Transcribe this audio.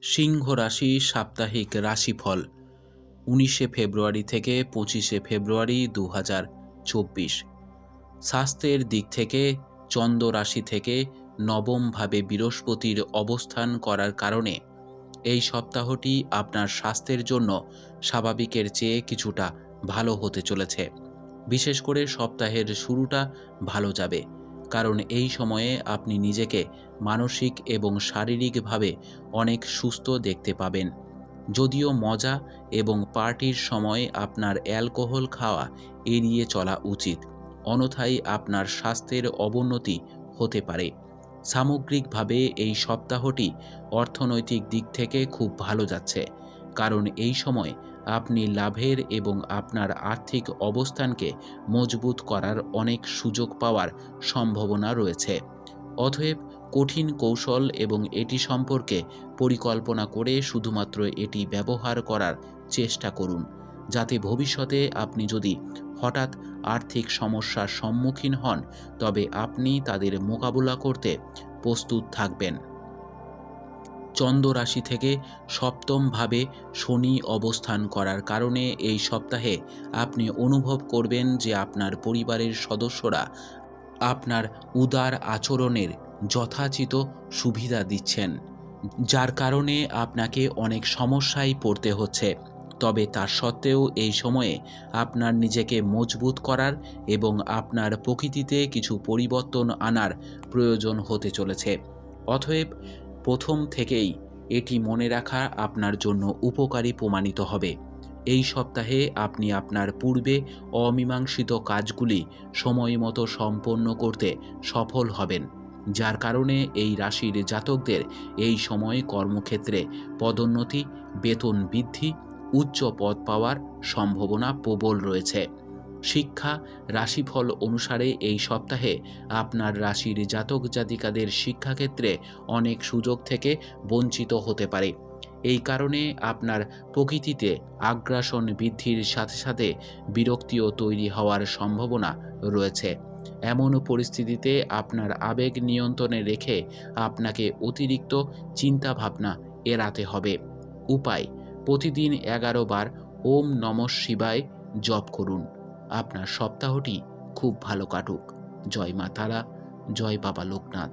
সিংহ রাশি সাপ্তাহিক রাশিফল ১৯শে ফেব্রুয়ারি থেকে ২৫শে ফেব্রুয়ারি ২০২৪। স্বাস্থ্যের দিক থেকে চন্দ্র রাশি থেকে নবমভাবে বৃহস্পতির অবস্থান করার কারণে এই সপ্তাহটি আপনার স্বাস্থ্যের জন্য স্বাভাবিকের চেয়ে কিছুটা ভালো হতে চলেছে। বিশেষ করে সপ্তাহের শুরুটা ভালো যাবে, কারণ এই সময়ে আপনি নিজেকে মানসিক এবং শারীরিকভাবে অনেক সুস্থ দেখতে পাবেন। যদিও মজা এবং পার্টির সময় আপনার অ্যালকোহল খাওয়া এড়িয়ে চলা উচিত, অন্যথায় আপনার স্বাস্থ্যের অবনতি হতে পারে। সামগ্রিকভাবে এই সপ্তাহটি অর্থনৈতিক দিক থেকে খুব ভালো যাচ্ছে, কারণ এই সময় আপনি লাভের এবং আপনার আর্থিক অবস্থানকে মজবুত করার অনেক সুযোগ পাওয়ার সম্ভাবনা রয়েছে। অতএব কঠিন কৌশল এবং এটি সম্পর্কে পরিকল্পনা করে শুধুমাত্র এটি ব্যবহার করার চেষ্টা করুন, যাতে ভবিষ্যতে আপনি যদি হঠাৎ আর্থিক সমস্যার সম্মুখীন হন, তবে আপনি তাদের মোকাবিলা করতে প্রস্তুত থাকবেন। চন্দ্র রাশি থেকে সপ্তমভাবে শনি অবস্থান করার কারণে এই সপ্তাহে আপনি অনুভব করবেন যে আপনার পরিবারের সদস্যরা আপনার উদার আচরণের যথাচিত সুবিধা দিচ্ছেন, যার কারণে আপনাকে অনেক সমস্যায় পড়তে হচ্ছে। তবে তার সত্ত্বেও এই সময়ে আপনার নিজেকে মজবুত করার এবং আপনার প্রকৃতিতে কিছু পরিবর্তন আনার প্রয়োজন হতে চলেছে। অতএব প্রথম থেকেই এটি মনে রাখা আপনার জন্য উপকারী প্রমাণিত হবে। এই সপ্তাহে আপনি আপনার পূর্বে অমীমাংসিত কাজগুলি সময়মতো সম্পন্ন করতে সফল হবেন, যার কারণে এই রাশির জাতকদের এই সময়ে কর্মক্ষেত্রে পদোন্নতি, বেতন বৃদ্ধি, উচ্চ পদ পাওয়ার সম্ভাবনা প্রবল রয়েছে। শিক্ষা রাশিফল অনুসারে এই সপ্তাহে আপনার রাশির জাতক জাতিকাদের শিক্ষাক্ষেত্রে অনেক সুযোগ থেকে বঞ্চিত হতে পারে। এই কারণে আপনার প্রকৃতিতে আগ্রাসন বৃদ্ধির সাথে সাথে বিরক্তিও তৈরি হওয়ার সম্ভাবনা রয়েছে। এমন পরিস্থিতিতে আপনার আবেগ নিয়ন্ত্রণে রেখে আপনাকে অতিরিক্ত চিন্তাভাবনা এড়াতে হবে। উপায়: প্রতিদিন 11 বার ওম নমঃ শিবায় জপ করুন। আপনার সপ্তাহটি খুব ভালো কাটুক। জয় মা তারা, জয় বাবা লোকনাথ।